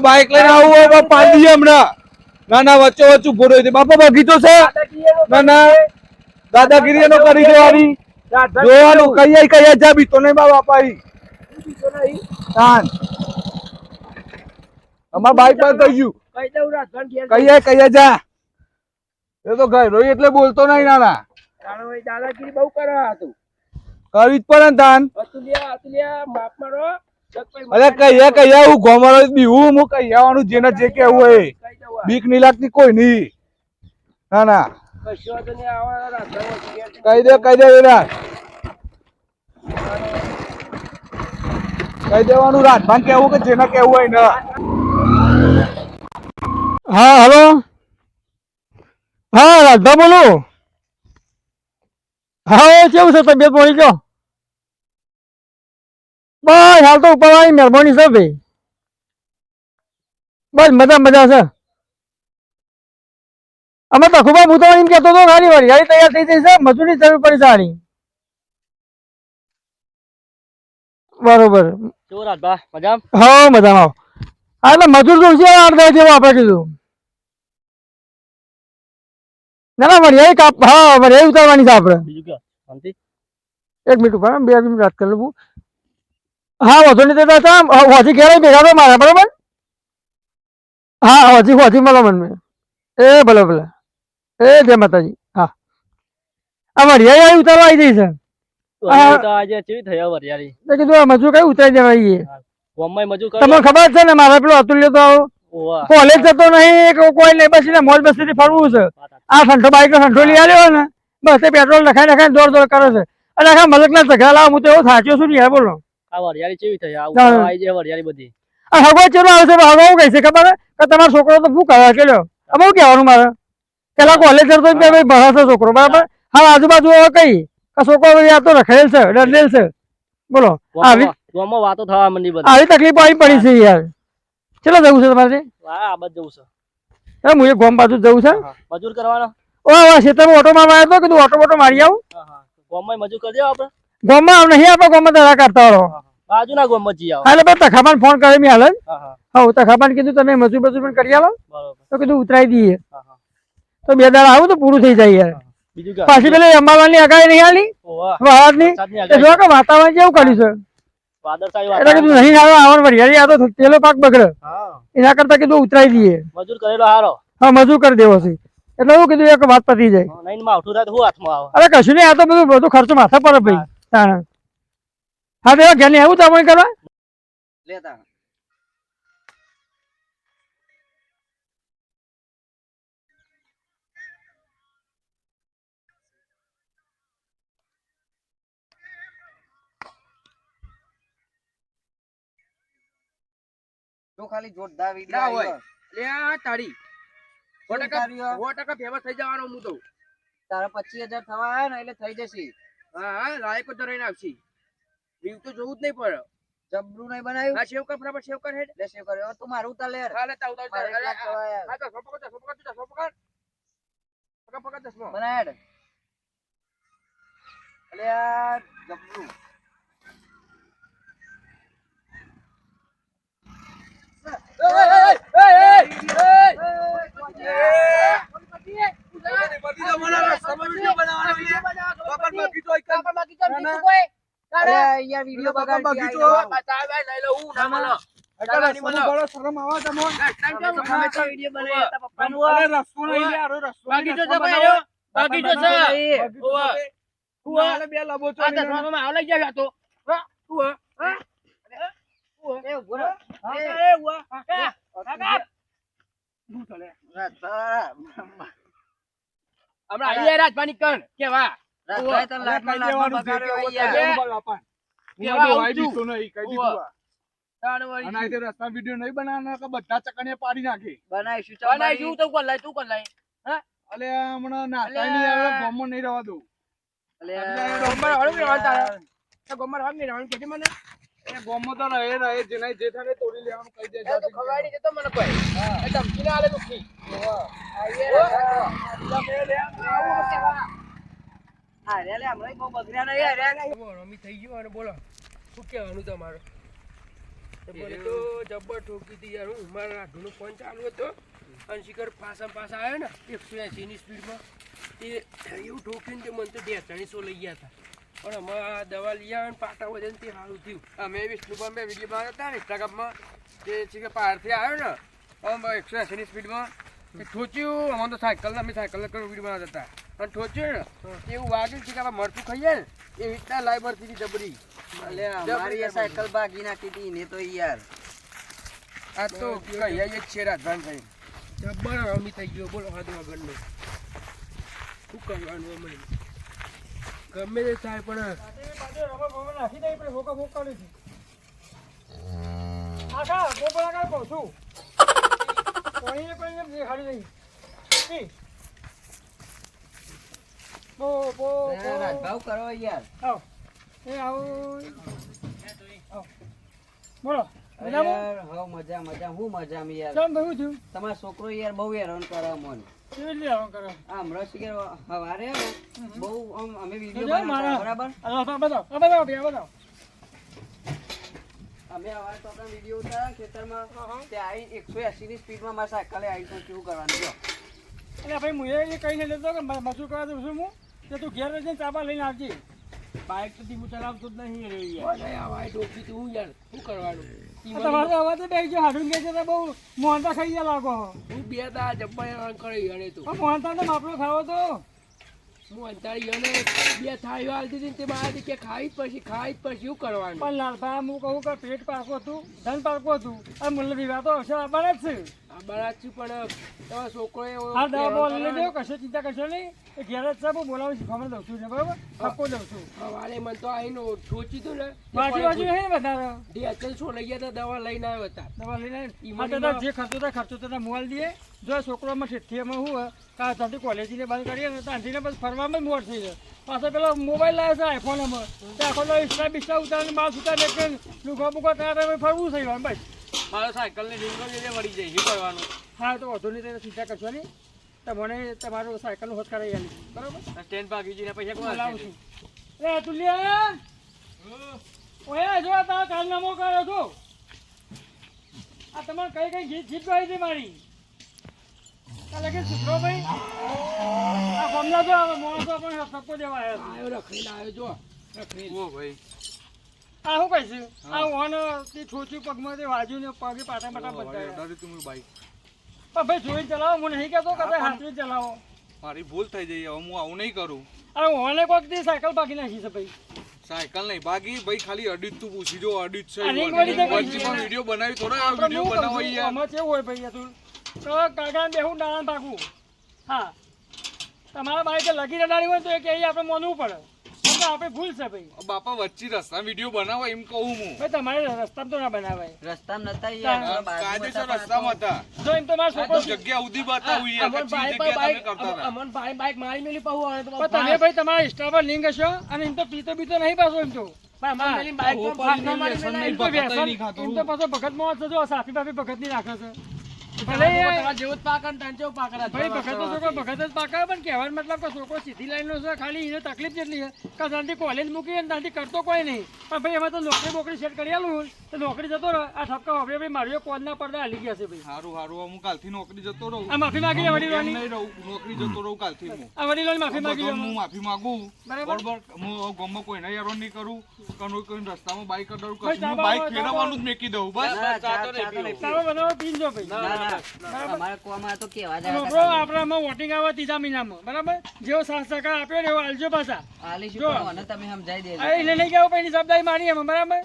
Bike લઈને આવું પાંડી હમણાં ના ના વચ્ચે વચ્ચે ઉભો રહ્યો બાપા બગીચો છે ના ના દાદાગીરી એનો કરી દેવાની જોવાનું કઈ જા બીતો નહીં બા બાપા અમાર બાઈક બંધ થઈ ગયું કઈ જા એ તો ગઈ રોઈ એટલે બોલતો નહીં નાના દાદાગીરી બહુ કરવા હતું કરવી જ પડે ને તાન માફ મારો અરે કહીએ હું ગોમારો બીવું હું કહી આવવાનું જેને જે કેવું હોય બીક નહીં લાગતી કોઈ નહીં ના ના કહી દે વિરાટ કહી દેવાનું રાજભાન કેવું કે જેને કેવું હોય ને હા હલો હા રાજભા બોલો હા કેવું છે તબિયત પાણી કયો બસ હાલ તો ઉપર આવી મહેરબાની છે ભાઈ બસ મજા છે અમે તો ખૂબ હું તો એમ કહેતો હતો ગાડી વાળી ગાડી તૈયાર થઈ જઈ છે મજૂરી જરૂર પડી સારી બરોબર હા મજામાં હા એટલે મજૂર તો છે 8-10 જેવો આપણે કીધું ના ના વરિયાળી કાપ હા વરિયાળી ઉતારવાની છે આપણે એક મિનિટ ઉપર 2 મિનિટ વાત કરી લઉં હા વધુ નહીં દેતા હોજી ઘેર ભેગા તો મારા બરોબર હા હોજી મળો મને એ ભલે એ જય માતાજી હા આ વરિયાળી ઉતારવા આવી જઈ છે કીધું મજૂર કઈ ઉતારી દેવાય તમને ખબર છે ને મારા પેલો અતુલ્ય તો કોલેજ જતો નહીં કોઈ નહીં બસ મોજ બસ્તી થી ફરવું છે આ સંઠો બાઈક નો સંઠો લઈ આવ્યો ને બસ એ પેટ્રોલ નખાઈ દોડ કરે છે અને આખા મલક ના ઝઘડા લાવ હું તો એવો થાચ્યો છું ને બોલો તમારો છોકરો તો શું કરવા કે બહુ કહેવાનું મારે પેલા કોલેજ જતો ભણાશે છોકરો બરાબર હા આજુબાજુ કઈ છોકરો આ તો રખડેલ છે ડરેલ છે બોલો આવી તકલીફો આવી પડી છે યાર ચલો જવું છે તમારે હું એક ગોમ બાજુ જવું છે મજૂર કરવાનો ખેતરમાં ઓટો મારવા આવ્યો કીધું ઓટો મારી આવું ગોમમાં મજૂર કરી દેવો આપણે ગોમમાં નહીં આપણે ગોમમાં દરા કરતા રહો બાજુના ગોમમાં જી આવો એટલે ભાઈ તખાબાન ફોન કરે મેં હાલ હા તખાબાન કીધું તમે મજૂર પણ કરી આવો તો કીધું ઉતરાઈ દઈએ તો 2 દાડા આવું તો પૂરું થઈ જાય યાર પાછી પેલી અંબાલાલની અગાઈ નહીં આલી વાહની જો કે વાતાવરણ કેવું કર્યું છે એટલે કીધું નહીં આવવાનું વરિયાળી આ તો તેલો પાક બગડે એના કરતા કીધું ઉતરાઈ દઈએ મજૂર કરેલો હારો હા મજૂર કરી દેવો છે એટલે હું કીધું એક વાત પતી જાય અરે કશું નહીં આ તો બધું ખર્ચો માથા પર ભાઈ હા તો ઘેર ને આવું તો કરવા લેતા તો ખાલી જોરદાર વિડિયો હોય લે આ તારી 100% ફેમસ થઈ જવાનો હું તો તારા 25000 થવા આયા ને એટલે થઈ જશે હા લાયક તો રહીને આવશે વ્યૂ તો જોવું જ નહીં પડે જબરું નહીં બનાવ્યું હા સેવ કર ફટાફટ સેવ કર હેડ લે સેવ કર્યો તું મારું ઉતાર લે હા લે તા ઉતાર હા તો ફટાફટ દસમો બના હેડ અલે આ જબરું રાજપાની કણ કેવા તાણ વળી અને આ રસ્તા વિડીયો નહીં બનાવવાના કે બધા ચકણીયા પાડી નાખી. બનાવીશું બનાવીશું તું કોણ લાય તું કોણ લાય અલે હમણાં નાતાય નહીં આવે, ગામમાં નહીં રહેવા દઉં. ગોમર હળું રહેવાનું તારે તો ગોમર હળું નહીં રહેવાનું કેજે મને એ ગામમાં તો રહે જેને જે થાય તોડી લેવાનું કહી દે. એ તો ખવાડી જતો મને કોઈ એ ધમકી ના આલે દુખી રમી થઈ ગયું અને બોલો શું કહેવાનું તમારું બોલે તો જબ્બર ઠોકી હતી યાર હું મારા આઢુનો ફોન ચાલુ હતો અને શિખર પાછા આવ્યો ને 180 ની સ્પીડમાં તે એવું ઠોક્યું ને તે મને તો 200 લઈ ગયા હતા પણ અમારા દવા લઈ આવ્યા ને પાટા વધે ને તે સારું થયું અમે વિષ્ણુભાઈ મેં વિડીયો બનાવ્યા હતા ને ઇન્સ્ટાગ્રામમાં તે શિખર બહારથી આવ્યો ને 180 ની સ્પીડમાં તે ઠોચ્યું અમારે તો સાયકલ અમે સાયકલ વિડીયો બનાવતા હતા અને ઠોચ્યું ને એવું વાગ્યું છે કે આપણે મરતું ખાઈએ ને એ રીતના લાઈબર થી જબરી સાયકલ ભાગી નાખી હતી ને તો યાર આ તો કહીએ જ છે રાજભાન ભાઈ જબ્બર રમી થઈ ગયો બોલો હાથ વગરનો શું કરવાનું અમે ગમે તે થાય પણ નાખી દઈ પણ ભોકા ભોક કાઢી છે આખા ગોપરા કાઢ કહું છું કોઈને દેખાડી નહીં રાજભાવ કરો યાર આવ એ આવું બોલો મજા હું મજા યાર કેમ ભાઈ થયું તમારો છોકરો યાર બહુ હેરાન કરે મને કેવી રીતે આવું કરો આમ રસ યાર હવારે બહુ અમે જો વિડીયો મારા બરાબર બતાવો બતાવો અમે હવારે તો આપણા વિડીયો ઉતાર્યા ખેતરમાં તે આવી 180 ની સ્પીડમાં મારા સાયકલે આવી તો કેવું કરવાનું જો એટલે ભાઈ હું એ કહીને લેતો કે મજૂર કરવા દઉં છું હું કે તું ઘેર રહીને ચાપા લઈને આવજે બાઇક તો હું ચલાવતો જ નહીં રે યાર આવાય ટોપી તું યાર શું કરવાનું તમારે તો અવાજ બે ગયો હાડું કે છે તો બહુ મોહનતા ખાઈ ગયા લાગો હું બે દા જબ્બર કરી યાર તો પણ મોહનતા તો માપડો ખાવો તો હું અંતારી અને બે થાળીઓ આલતી હતી તે મારાથી કે ખાઈ જ પછી શું કરવાનું પણ લાલભા હું કહું કે પેટ પાકું હતું ધન પાકું હતું અને મને વિવાહ તો હશે આબાર જ છે આ બરાબર છે પણ તમારા છોકરો હા દવા બોલ લઈ દેવો કશો ચિંતા કરશો નહીં એ ઘેર જ છે હું બોલાવું શીખવા દઉં છું ને બરાબર થપ્પો દઉં છું સવારે મને તો આવીને ઠોચી તું ને બાજુ નહીં વધારે DHL લઈ ગયા હતા દવા લઈને આવ્યો હતા દવા લઈને જે ખર્ચો તો મોલ દઈએ જો છોકરોમાં ઠેઠીમાં હું કાં ત્યાંથી કોલેજને બંધ કરીએ ને ત્યાંથી બસ ફરવામાં જ મોડ થઈ જાય પાછો પેલો મોબાઈલ લાવે છે આઈફોનમાં તો આખો તો ઇન્સ્ટા બિસ્ટા ઉતારીને માલ સુતા દેખે લુગા બુગા ત્યાં ફરવું થઈ ગયું બસ મારો સાયકલની રીંગો લઈને વળી જાય શું કરવાનું હા તો વધુ નહીં ચિંતા કરશો નહીં તો મને તમારું સાયકલનું હોત કરાવી આલી બરાબર સ્ટેન્ડ પર ગઈ પૈસા કોણ લાવું છું એ તુલિયા ઓય જો તારા કારનામો કર્યો છો આ તમારે કઈ જીત ગઈ હતી મારી કાલે કે સુધરો ભાઈ આ ગમલા જો આવે મોણસો પણ સપકો દેવા આવ્યો રખડીને આવ્યો જો રખડીને ઓ ભાઈ આ શું કહીશું આ ઓન તે છોચું પગમાં તે વાજુ ને પગે પાટા પાટા બધા ડરી તું બાઈક પણ ભાઈ જોઈને ચલાવો હું નહીં કહેતો કે હાથથી ચલાવો મારી ભૂલ થઈ જઈ હવે હું આવું નહીં કરું અરે ઓને કોઈક દી સાયકલ ભાગી નાખી છે ભાઈ સાયકલ નહીં ભાગી ભાઈ ખાલી અડીત તું પૂછી જો અડીત છે આ ring વાળી તો કઈ વચ્ચેમાં વિડીયો બનાવી થોડા આ વિડીયો બનાવો યાર આમાં કેવું હોય ભાઈ તું તો કાકા બેહું ડાળા ભાગવું હા તમારા બાઈક લગી રડાડી હોય તો એ કે આપણે માનવું પડે તો આપણે ભૂલ છે ભાઈ બાપા વચ્ચે રસ્તા વિડીયો બનાવો એમ કહું હું ભાઈ તમારે રસ્તા તો ના બનાવાય રસ્તામાં નતા યાર કાયદેસર રસ્તામાં હતા જો એમ તો મારો છોકરો જગ્યા ઉધી બતાવું યાર કચ્છી જગ્યા તમે કરતા હતા અમન બાઈક મારી મેલી પાહુ આવે તો પણ તમે ભાઈ તમારા ઇન્સ્ટા પર લિંક હશો અને એમ તો પીતો બીતો નહીં પાછો એમ તો અમન મેલી બાઈક તો ફાસ્ટ ના મારી મેલી એમ તો વ્યસન એમ તો પાછો ભગત માં છે જો સાફી બાફી ભગત ની રાખે છે ભલે તમારા જેવો જ પાકન તાંચો પાકરા ભાઈ ભગત તો છોકરો ભગત જ પાકા પણ કહેવાનો મતલબ કે છોકરો સીધી લાઈન નો છે ખાલી એને તકલીફ જેટલી છે કે ત્યાંથી કોલેજ મૂકી અને ત્યાંથી કરતો કોઈ નહીં પણ ભાઈ એમાં તો નોકરી બોકરી સેટ કરી આલું તો નોકરી જતો રહે આ ઠપકા વાપરે ભાઈ મારી કોલના પડદા હાલી ગયા છે ભાઈ હારું હારું હું કાલથી નોકરી જતો રહું આ માફી માંગી લે વડીલોની નહીં રહું નોકરી જતો રહું કાલથી હું આ વડીલોની માફી માંગી લે હું માફી માંગુ બરાબર. બરોબર હું ગામમાં કોઈને હેરાન નહીં કરું કોઈ રસ્તામાં બાઈક કરું ભાઈ, કશું હું બાઈક ફેરવવાનું જ મેકી દઉં બસ તારો બનાવો પીન જો ભાઈ અમારે કોમાં તો કેવા નોકરો આપણામાં વોટિંગ આવે ત્રીજા મહિનામાં બરાબર જેવો 7% આપ્યો ને એવો આલજો પાછા આલીશું જો. પણ મને તમે સમજાઈ દેજો આ એને નહીં કહેવું પણ એની જવાબદારી મારી એમાં બરાબર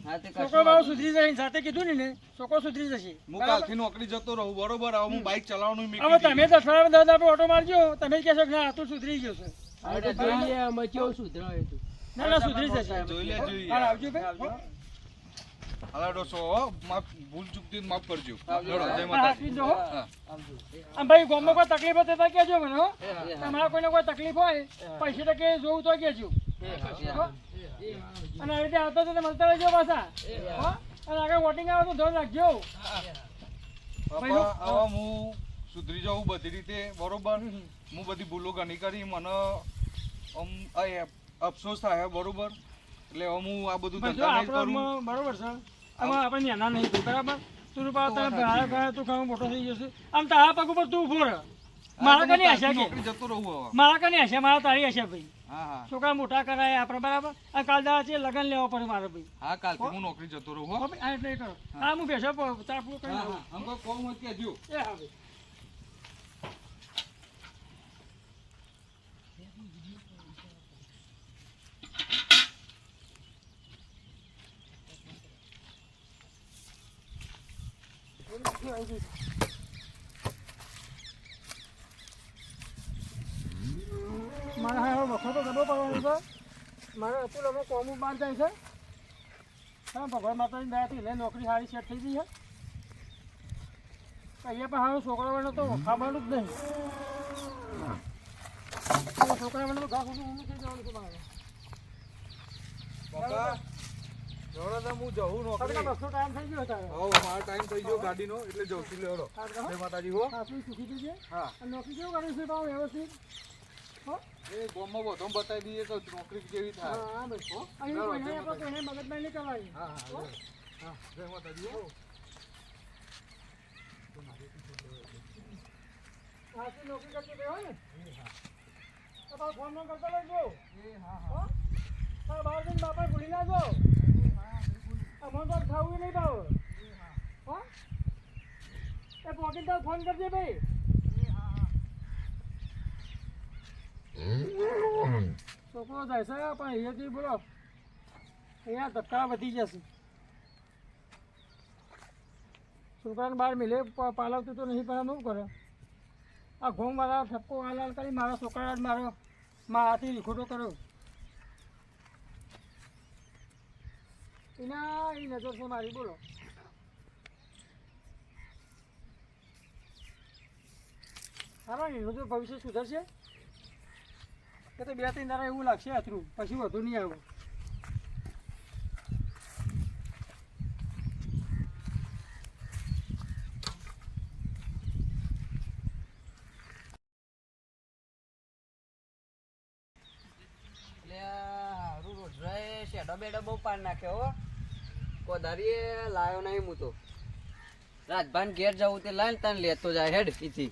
હા તે છોકરો કશું બાબુ સુધરી જશે સાથે કીધું ને છોકરો સુધરી જશે હું કાલથી નોકરી જતો રહું બરોબર હવે હું બાઈક ચલાવવાનું મેકી હવે દઉં. તમે તો અઠવાડિયામાં 10 આપણે ઓટો મારજો તમે જ કહેશો કે ના તું સુધરી ગયો છે હવે તો જોઈએ અમે કેવું સુધરાવે તું ના ના સુધરી જશે જોઈ લે જોઈએ હાલ આવજો ભાઈ હાલો ડોસો માફ ભૂલ ચૂકતી હોય તો માફ કરજો આવજો. લડો, જય હા, માતાજી. પીજો, હો. હા. આમ ભાઈ ગામમાં કોઈ તકલીફ હોય તો કહેજો મને હો તમારા કોઈને કોઈ તકલીફ હોય પૈસા તો કે જોવું તો કહેજો હો? અને આવી રીતે આવતો તો મળતા રહેજો પાછા હો? અને આગળ વોટિંગ આવે તો ધ્યાન રાખજો બાપા હવે હું સુધરી જાઉં બધી રીતે બરોબર હું બધી ભૂલો ઘણી કરી મને અફસોસ થાય બરોબર એટલે હવે હું આ બધું પણ જો ધંધા નહીં આપણો કરું આમાં બરોબર છે આમાં આપણે નાના નહીં થઈ બરાબર તું રૂપા તને ભાડા ભાડા તું ઘણો મોટો થઈ જશે આમ તારા પગ ઉપર તું ઉભો રહે મારા કની આશા કે નોકરી જતો રહું હવે મારા કની આશા મારા તારી આશા ભાઈ હા હા છોકરા મોટા કરાય આપણે બરાબર આ કાલ દાડા છે લગન લેવા પડે મારે ભાઈ હા કાલથી હું નોકરી જતો રહું હો હો ભાઈ, આ એટલે એ કરો હા હું બેસો ચાપલું કરી હા લઉં. હા આમ કોઈ કોમ હોય તો કહેજો એ હા ભાઈ મારે હા વખતો ગડો પડવાનો છે મારે અતુલ અમે કોમું બહાર જાય છે હા ભગવાન માતાની દયાથી એને નોકરી સારી સેટ થઈ ગઈ છે અહીંયા પણ હવે છોકરાઓને તો ખાવાનું જ નહીં છોકરાઓને તો ઘાસ ઊંધું ઊંધું થઈ જવાનું છે મારે બાપા જોડો તો હું જઉં નોકરી તમને બસો ટાઈમ થઈ ગયો તારે હો મારો ટાઈમ થઈ ગયો ગાડીનો એટલે જઉં છું લેવડો જય માતાજી હો હા તું સુખી થઈ છે હા અને નોકરી કેવું કર્યું છે ભાવ વ્યવસ્થિત હો એ ગામમાં બધો બતાવી દઈએ તો નોકરી કેવી થાય હા હા બસ અહીં કોઈને આપણે કોઈને મગજમારી નહીં કરવાની હા હા હા જય માતાજી હો હાથી નોકરી કરતી રહ્યો ને તો તારો ફોન ન કરતો રહેજો હો તારા બહાર જઈને બાપા ભૂલી ના જો અમને તો ખાવું નહીં ભાવ હો એ પોકેટ તાર ફોન કરજે ભાઈ છોકરો જાય છે પણ અહીંયાથી બોલો અહીંયા ધક્કા વધી જશે છોકરાને બહાર મિલે પાલવતું તો નહીં પણ શું કરે આ ઘઉંવાળા ઠપકો હાલ કરી મારા છોકરા મારો મારાથી રીખોટો કર્યો એના એ નજર છે મારી બોલો હા એનું તો ભવિષ્ય સુધરશે કે તો 2-3 દાડા એવું લાગશે અથરું પછી વધુ નહીં આવું એટલે હારું રોજરાએ શેડો બેડો બહુ પાડ નાખ્યો હો કોદારીએ લાયો નહીં હું તો રાજભાન ઘેર જવું તે લાઈને તને લેતો જાય હેડ પીથી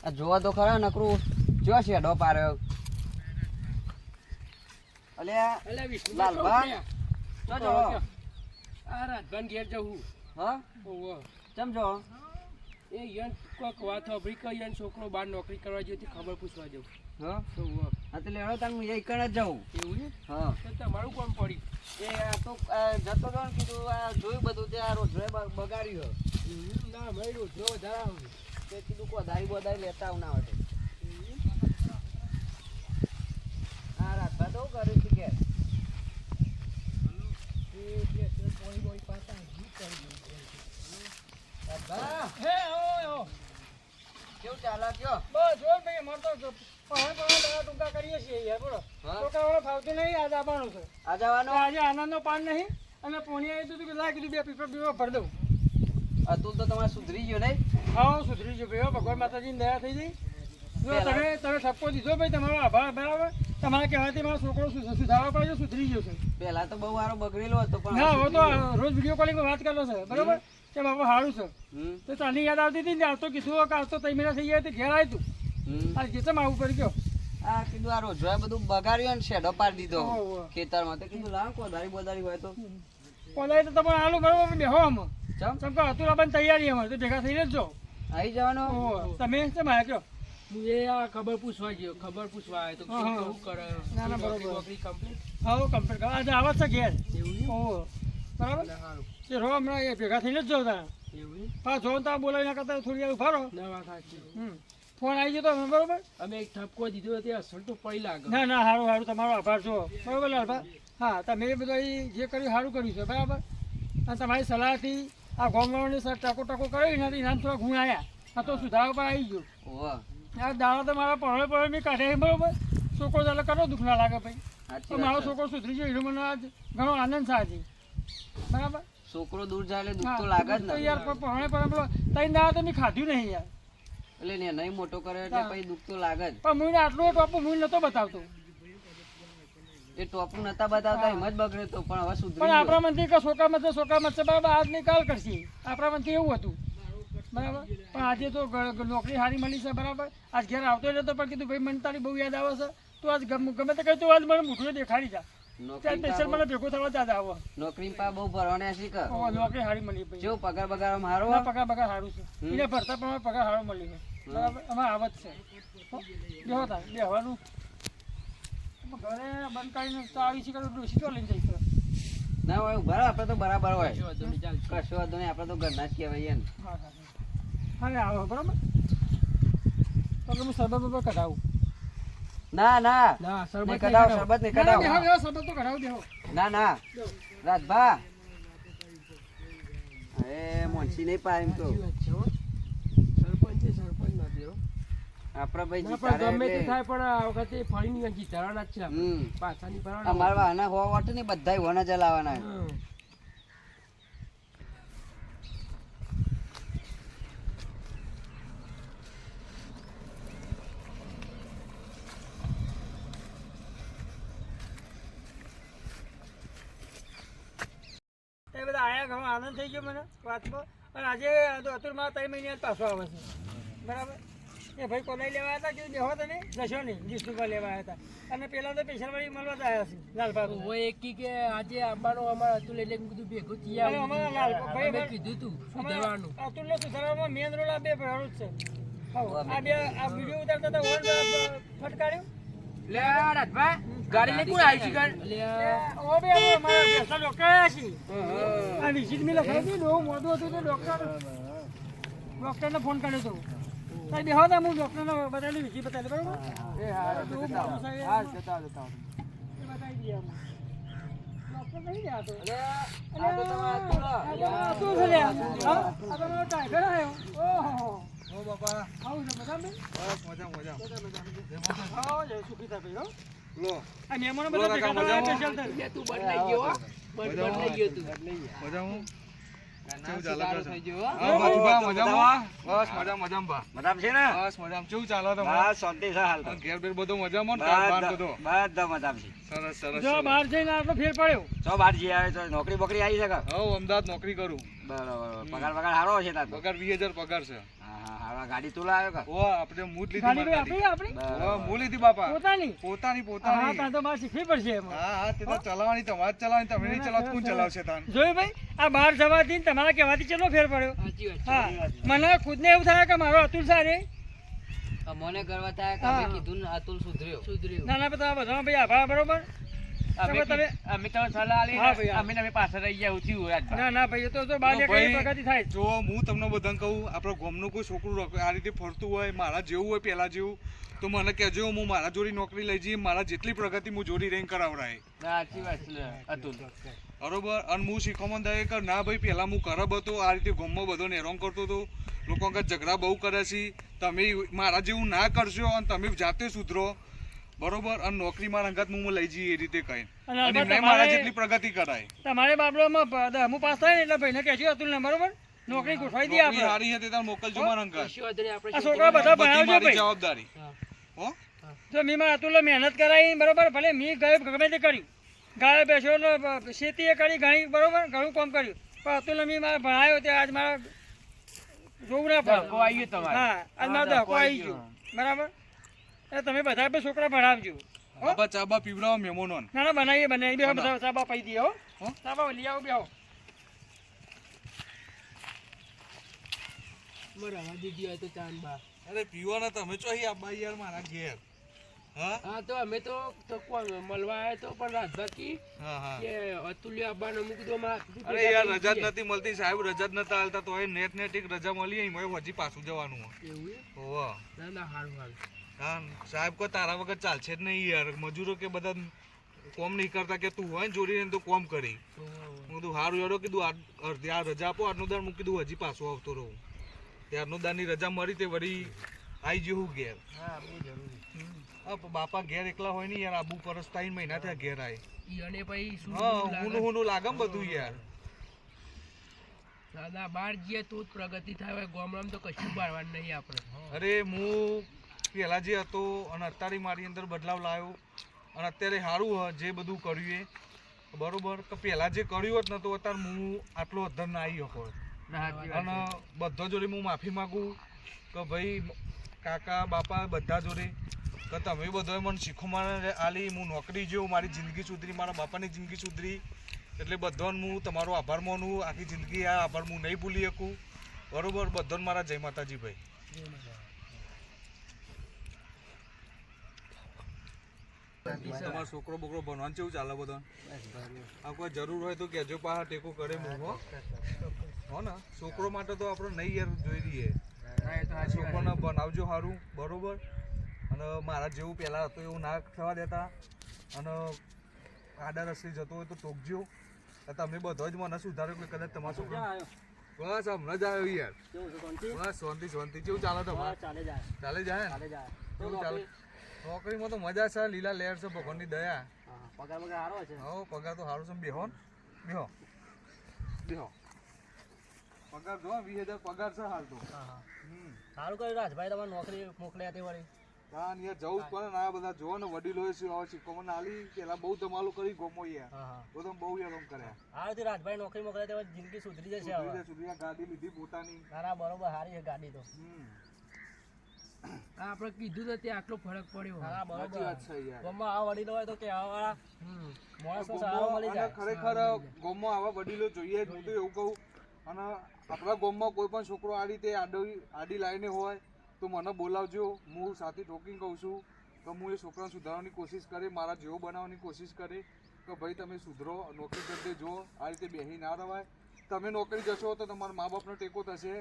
આ જોવા તો ખરા નકરું જો શેડો પાડ્યો અલ્યા અલ્યા વિષ્ણુ લાલભા જો જો આ રાજભાન ઘેર જવું હા ઓહો ચમ જો એ યન કોક વાત સાંભળી કે યન છોકરો બહાર નોકરી કરવા ગયો તે ખબર પૂછવા જવું હા ઓહો હા તો લેડો તને હું એક જ જાઉં એવું છે હા તો તમારું કોમ પડી એ આ તો જતો તો ને કીધું આ જોયું બધું તે આ રોજરાએ બગાડ્યું ના મેં રોજનો વધારે આવું તે કીધું કોદારી બોદારી લેતા આવ ના હોય હા રાતભા તો કર્યું છે કે રાતભા હે ઓ કેવું ચાલે કયો બસ જો ભાઈ અમારે તો પહાડ દાડા ટૂંકા કરીએ છીએ યાર બોલો હા. છોકરાઓને ફાવતું નહીં આજ આવવાનું છે આ જવાનો તો આજે આનંદનો પાન નહીં અને પોણી આવી હતું કે લાગ કીધું 2 પીપર પીવા ભરી દઉં અતુલ તો તમારે સુધરી ગયો નહીં હા સુધરી ગયો ભાઈ હો, ભગવાન માતાજીની દયા થઈ ગઈ જો પહેલા- તમે ઠપકો દીધો ભાઈ તમારો આભાર બરાબર તમારા કહેવાથી મારો છોકરો સુધારવા પાડ્યો સુધરી ગયો છે પહેલા તો બહુ સારો બગડેલો હતો પણ ના હવે હવે તો સુધરી રોજ વિડીયો કોલિંગમાં વાત કરલો છે બરાબર કે બાબા સારું છે ગયો. હમ તો તને યાદ આવતી હતી ને આજ તો કીધું કે આજ તો 3 મહિના થઈ ગયા તે ઘેર આવ્યું તું હમ આ જેતમ આવું કરી ગયો આ કીધું આ રોજવાએ બધું બગાડ્યું ને શેડો પાડી દીધો ઓહો. ખેતરમાં તો કીધું લાવ કોદારી બોદારી હોય તો કોલાઈ તો તમારે આલું બરાબર બેહો આમાં ચમ ચમ કે હતું આપણને તૈયારી અમારે તો ભેગા થઈને જ જો આવી જવાનો તમે કેમ આવ્યા કયો હું એ આ ખબર પૂછવા ગયો ખબર પૂછવા આવ્યો તો હા, હા. શું કરે ના, ના, બરોબર. નોકરી કમ્પ્લીટ હા કમ્પ્લીટ કરો આજે આવત છે ઘેર એવું ઓહો બરાબર સારું એ રો હમણાં એ ભેગા થઈને જ જાઉં તા એવું હા જો તા બોલાવી ના કરતા થોડી વાર ઉભા રહો ના વાત સાચી ફોન આવી જતો બરોબર અમે એક ઠપકો દીધો તે અસલ તો પડી લાગે ના ના સારું સારું તમારો આભાર જો બરોબર લાલભા હા તમે બધા જે કર્યું સારું કર્યું છે બરાબર અને તમારી સલાહથી આ ગોમવાળાને સર ટકો કર્યો ને એના થોડા ગુણ આવ્યા આ તો સુધારો પર આવી ગયો ઓહો આ દાડા તો મારા પહોળે મેં કાઢ્યા બરોબર છોકરો એટલે કરો દુઃખ ના લાગે ભાઈ સાચી તો મારો વાત છે. છોકરો સુધરી ગયો એનો મને આજ ઘણો આનંદ છે આજે બરાબર છોકરો દૂર જાય એટલે દુઃખ હા, તો લાગે જ તો ને યાર પહોળે પેલો તઈ દાડા તો મેં ખાધું નહીં યાર એટલે ને નહીં મોટો કરે એટલે હા. પછી દુઃખ તો લાગે જ પણ મુઈને આટલું ટોપ મુઈ નતો બતાવતો એ ટોપું નતા બતાવતા એમ જ બગડે તો પણ હવે સુધરી પણ ગયો. આપણા મનથી કે છોકરા મત છે બરાબર આજ ની કાલ કરશે આપણા મનથી એવું હતું બરાબર પણ આજે તો નોકરી સારી મળી છે બરાબર આજ ઘેર આવતો રહેતો પણ કીધું ભાઈ મને તારી બહુ યાદ આવે છે તું આજ ગમે તે કહી તું આજ મને મોઢું દેખાડી જા ત્યાં નોકરી સ્પેશિયલ મને ભેગો થવા જાદ આવો નોકરી પા બહુ ભરવાને હશે કે નોકરી સારી મળી ભાઈ જેવું પગાર બગાર આમ હારો ના, પગાર સારું છે એને ભરતા પ્રમાણે પગાર સારો મળી છે બરાબર અમારે આવત છે હો? બેહો તાર બેહવાનું ઘરે બંધ કરીને તો આવી છે ડોસી તો લઈને જઈશું ના હોય ઉભા રહો, આપણે તો બરાબર હોય કશો વાંધો નહીં આપણે તો ઘરના જ કહેવાય ને હા હા હા આવો બરાબર તો હું સરબત બરબત કઢાવું ના ના ના નહીં સરબત કઢાવો શરબત નહીં કઢાવો બેહો સરબત તો કઢાવું બેહો ના ના રાજભા એ મોનસી નહીં પાય એમ તો સરપંચ ના દેવો આપડે ભાઈ ના, જીતાડે પણ ગમે તે એટલે- થાય પણ આ વખતે ફળીની જીતાડવાના જ છે આપણે. હમ. પાછાની ભરવાના. અમારા વાહના હોવા વાટે ને બધાય હોના ચલાવવાના હમ. એ બધા આયા ઘણો આનંદ થઈ ગયો મને વાતમાં અને આજે તો અતુલમાં 3 મહિને પાછો આવે છે બરાબર એ ભાઈ કોનાઈ લેવા હતા કે બેહો તને જશો નહીં જીસુભા લેવા આવ્યા હતા અને પેલા તો પેશલવાળી મળવા જ આવ્યા છે લાલભાઈ ઓય એક કી કે આજે આવવાનો અમારે હતું એટલે મેં કીધું ભેગું થઈ અરે અમારા લાલભાઈ અમે કીધું તું સુધારવાનું. અતુલને સુધારવામાં મેન રોલ આ બે ભરાયું જ છે હાઉ, આ બે આ વિડીયો ઉતારતા હતા ઓન ફટકાર્યું લે રાજભાઈ ગાડી લઈ કોણ આવી છે ગાડી લે ઓ બે અમારા બેસા ડોક્ટર આવ્યા છે આ વિઝિટ મેં લખાઈ દીધું બહુ મોટું હતું તો ડોક્ટરને ફોન કર્યો હતો તારી બેહો તા હું ડોક્ટરને બતાવી વિઝિટ બતાવી બરાબર એ હાર બહુ મોટું છે હાર જતા જતા એ બતાવી દઈએ અમે. ડોક્ટર નહીં ગયા તો આ તો તમારા શું છે લે? હા? આ તમારો ટાઈગર આવ્યો ઓહો ઓ બાપા આવું છે મજામાં બસ મજા આવો જય સુખી થાય ભાઈ હો લો આ મહેમાનો બોલો બધા કાકા, ભેગા થયા મજામાં? સ્પેશિયલ લે તું બદલાઈ ગયો હો. બદલાઈ ગયો તું મજા હું કેવું ચાલે સુધારો છે? થઈ ગયો હો. હા બાજુભા મજામાં બસ મજામાં બા મજામાં છે ને બસ મજામાં કેવું ચાલે તમારે બસ શાંતિ છે હાલ તો ઘેર બેર બધો મજામાં ને કામ બામ બધો બધા મજામાં છે સરસ સરસ જો સરસ. બહાર જઈને આટલો ફેર પડ્યો ચો બાર જઈ આવે તો નોકરી બોકરી આવી છે કે હઉ અમદાવાદ નોકરી કરું બરાબર પગાર સારો છે તાર તો પગાર 20,000 પગાર છે હા હા હારા ગાડી તું લાવ્યો કે ઓ આપણે મૂડ લીધી ગાડી મારી ભાઈ ગાડી. આપણી ઓ મૂડ લીધી બાપા પોતાની પોતાની હા પોતાની તાર તો મારે શીખવી પડશે એમાં હા હા તે તો ચલાવવાની તમારે જ ચલાવવાની તમે નહીં ચલાવો તો કોણ ચલાવશે તાન જોયું ભાઈ આ બહાર જવાથી ને તમારા કહેવાથી ચેટલો ફેર પડ્યો સાચી વાત છે. હા મને ખુદને એવું થાય કે મારો અતુલ સારે મને ગર્વ થાય કે હા. અમે કીધું ને અતુલ સુધર્યો સુધર્યું. નાના બધા બધા ભાઈ આભાર બરોબર તમે અમે તો સલાહ આલી હા ભાઈ, હા. અમે પાછળ રહી ગયા ઉઠ્યું રાજભાઈ. ના ના ભાઈ એ તો બહાર તો નીકળી ભાઈ, પ્રગતિ થાય જ. જો હું તમને બધાને કહું આપણો ગામનું કોઈ છોકરું આ રીતે ફરતું હોય મારા જેવું હોય પહેલા જેવું તો મને કહેજો હું મારા જોડી નોકરી લઈ જઈએ મારા જેટલી પ્રગતિ હું જોડી રહીને કરાવરાય સાચી વાત છે અતુલ. બરોબર અને હું શીખવામાં થાય કે ના ભાઈ પહેલા હું ખરાબ હતો આ રીતે ગામમાં બધો નેરોંગ કરતો હતો લોકો આગળ ઝઘડા બહુ કરે છે તમે મારા જેવું ના કરશો અને તમે જાતે સુધરો બરોબર અને નોકરી મારા અંગાત હું લઈ જઈએ એ રીતે કઈ અને અને અલબત્ત એમને મારા તમારે- જેટલી પ્રગતિ કરાય તમારે બાબલોમાં 10મું પાસ થાય ને એટલે ભાઈને કહેજો અતુલને બરોબર નોકરી ગોઠવાઈ દઈએ નોકરી આપણે સારી છે તે તાર મોકલજો મારા અંગાત કશી વાંધો નહીં, આપણે આ છોકરા બધા બધી ભણાવજો મારી ભાઈ જવાબદારી હા. હો જો મેં મારા અતુલને મહેનત કરાવી બરોબર ભલે મેં ગમે તે કર્યું ગાય બેસો ખેતી એ કરી ઘણી બરોબર ઘણું કામ કર્યું પણ અતુલને મેં મારે ભણાયો તે આજ મારા જોવું ના પડે ધક્કો આવી ગયો તમારે. હા આજ મારો ધક્કો આવી ગયો બરાબર એટલે તમે બધા બે છોકરા ભણાવજો હો? બાબા ચાબા પીવડાવો મહેમાનોને ના ના બનાવીએ બેહો બધા ચાબા પાઈ દઈએ હો હો? ચાબા લઈ આવો બેહો બરાબર દીદી હોય તો ચાંદ બા. અરે પીવાના તમે ચો અહીં આબા યાર મારા ઘેર હા હા તો અમે તો કોણ મળવા આવ્યા તો પણ રાજભાઈ હા હા કે અતુલ્ય આવવાનો મૂકી દો માં અરે યાર રજા જ નથી મળતી સાહેબ રજા જ નતા હાલતા તો એ નેટ નેટ એક રજા મળી એમાં હજી પાછું જવાનું હોય એવું એમ? હોવા ના ના હારું હારું. હા સાહેબ કો તારા વગર ચાલશે જ નહીં યાર મજૂરો કે બધા કોમ નહીં કરતા કે તું હોય ને જોડીને તો કોમ કરી. હું કીધું હારું હેડો કીધું અડધી આ રજા આપો આજનો દાડ. હું કીધું હજી પાછો આવતો રહું. ત્યારનો દાડની રજા મળી તે વળી આવી ગયું ઘેર. હા બહુ જરૂરી. બાપા ઘેર એકલા હોય ને યાર, આબુ પરસ 3 મહિના થયા ઘેર આય. ઈ અને પછી શું હા હુનું લાગે ને બધું યાર. દાદા બહાર જઈએ તો જ પ્રગતિ થાય, હવે ગામડામાં તો કશું બહારવાનું નહીં આપણે. અરે હું પહેલા જે હતો અને અત્યારે મારી અંદર બદલાવ લાવ્યો અને અત્યારે સારું હ જે બધું કર્યું એ બરોબર. કે પહેલા જે કર્યું હોત ને તો અત્યારે હું આટલો અધર ના આવી શકો. અને બધા જોડે હું માફી માગું કે ભાઈ કાકા બાપા બધા જોડે કે તમે બધાએ મને શીખવામાં આલી, હું નોકરી જેવું મારી જિંદગી સુધરી, મારા બાપાની જિંદગી સુધરી. એટલે બધાને હું તમારો આભાર માનું. આખી જિંદગી આ આભાર હું નહીં ભૂલી શકું બરોબર. બધાને મારા જય માતાજી ભાઈ. તમારો છોકરો બોકરો ભણવાનું કેવું ચાલે બધા? આ કોઈ જરૂર હોય તો કહેજો, પાછા ટેકો કરે હું હો ને. છોકરો માટે તો આપણે નહીં યાર જોઈ રહીએ. છોકરોને બનાવજો સારું બરોબર. અને મારા જેવું પહેલાં હતું એવું ના થવા દેતા. અને આડા રસ્તે જતો હોય તો ટોકજો. તમે બધો જ મને સુધાર્યો કે કદાચ તમારા છોકરો બસ હમણાં જ આવ્યો યાર. બસ શાંતિ શાંતિ. કેવું ચાલે તમારે? ચાલે જાય કેવું ચાલે? નોકરીમાં તો મજા છે, લીલા લહેર છે, ભગવાનની દયા. પગાર સારો છે. હો પગાર તો સારું છે. બેહો બેહો બેહો. પગાર જો 20,000 પગાર છે હાલ તો. સારું કર્યું રાજભાઈ, તમારે નોકરી મોકલ્યા તે વળી. હા યાર જવું જ પડે ને. આ બધા જો ને વડીલોએ શીખવવાને આલી. પેલા બહુ ધમાલું કરી ગોમો યાર. બધો બહુ યાર એમ કર્યા. હા રાજભાઈ નોકરી મોકલ્યા તે જિંદગી સુધરી જશે હવે. સુધરી ગાડી લીધી પોતાની. ના બરોબર, સારી છે ગાડી તો. આપણે કીધું તો ત્યાં આટલો ફરક પડ્યો. હા બરોબર વાત છે યાર. ગામમાં આ વડીલો હોય તો કે આવા માણસો સારો મળી જાય. ખરેખર ગામમાં આવા વડીલો જોઈએ જ. હું તો એવું કહું. અને આપણા ગામમાં કોઈ પણ છોકરો આ રીતે આડી લાઈને હોય તો મને બોલાવજો. હું સાથે ટોકિંગ કહું છું તો હું એ છોકરાને સુધારવાની કોશિશ કરે, મારા જેવો બનાવવાની કોશિશ કરે કે ભાઈ તમે સુધરો, નોકરી કરતે જો. આ રીતે બેસી ના રવાય. તમે નોકરી જશો તો તમારા મા બાપનો ટેકો થશે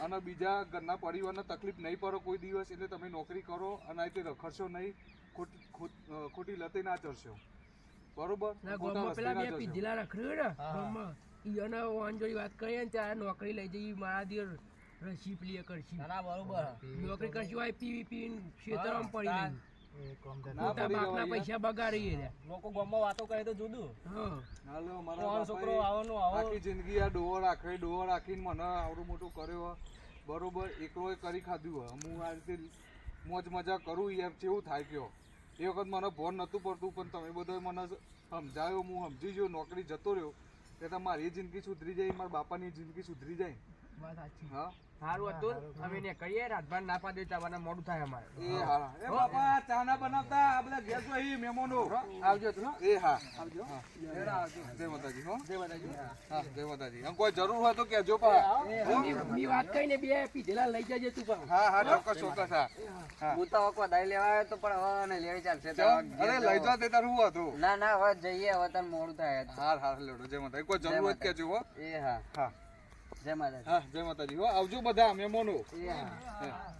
અને બીજા ઘરના પરિવારને તકલીફ નહીં પડે કોઈ દિવસ. એટલે તમે નોકરી કરો અને આ રીતે રખડશો નહીં, ખોટી લતે ના ચડશો બરોબર. પેલા બે પીધેલા રખડ્યો ને ગામમાં, ઈ અને વાંજોડી વાત કરીએ ને ત્યાં નોકરી લઈ જઈ મારા દિયર રસી પ્લિય કરશી. ના બરોબર નોકરી કરશું હોય પીવી પીને ખેતરમાં પડી રહી. મોટા બાપના પૈસા બગાડી રહ્યા. લોકો ગામમાં વાતો કરે તો જુદું. હાલો કોણ મારા છોકરો બાપાએ આવવાનું આવો. આખી જિંદગી આ ડોહો રાખીને મને આવડું મોટું કર્યો બરોબર. એકલો કરી ખાધું હોય. હું આ રીતે મોજ મજા કરું યાર. કેવું થાય કયો? એ વખત મને ભોન નહોતું પડતું પણ તમે બધાએ મને સમજાયો. હું સમજી ગયો. નોકરી જતો રહ્યો એટલે મારી જિંદગી સુધરી જાય, મારા બાપાની જિંદગી સુધરી જાય. વાત સાચી. હા સારું હતું. અમે ને કહીએ રાજભાઈ ના પાડે ચાવાના મોડું થાય અમારે. એ હા. એ બાપા ચા ના બનાવતા આ બધા ઘેર જો અહીં મહેમાનો આવજો તો. એ હા આવજો. જય માતાજી. હો જય માતાજી. હા જય માતાજી. આમ કોઈ જરૂર હોય તો કહેજો પા. મી વાત કહીને બે પીધેલા લઈ જજે તું પણ. હા હા ચોક્કસ ચોક્કસ. હા હું તો દાઈ લેવા આવ્યો તો પણ હવે ને લેવી ચાલશે. અરે લઈ જાઓ તે તારું શું હતું? ના ના હવે જઈએ, હવે તને મોડું થાય. હાર લેડો. જય માતાજી. કોઈ જરૂર હોય તો કહેજો. હો એ હા હા જય માતાજી. હા જય માતાજી. હો આવજો બધા મહેમાનો. એ હા.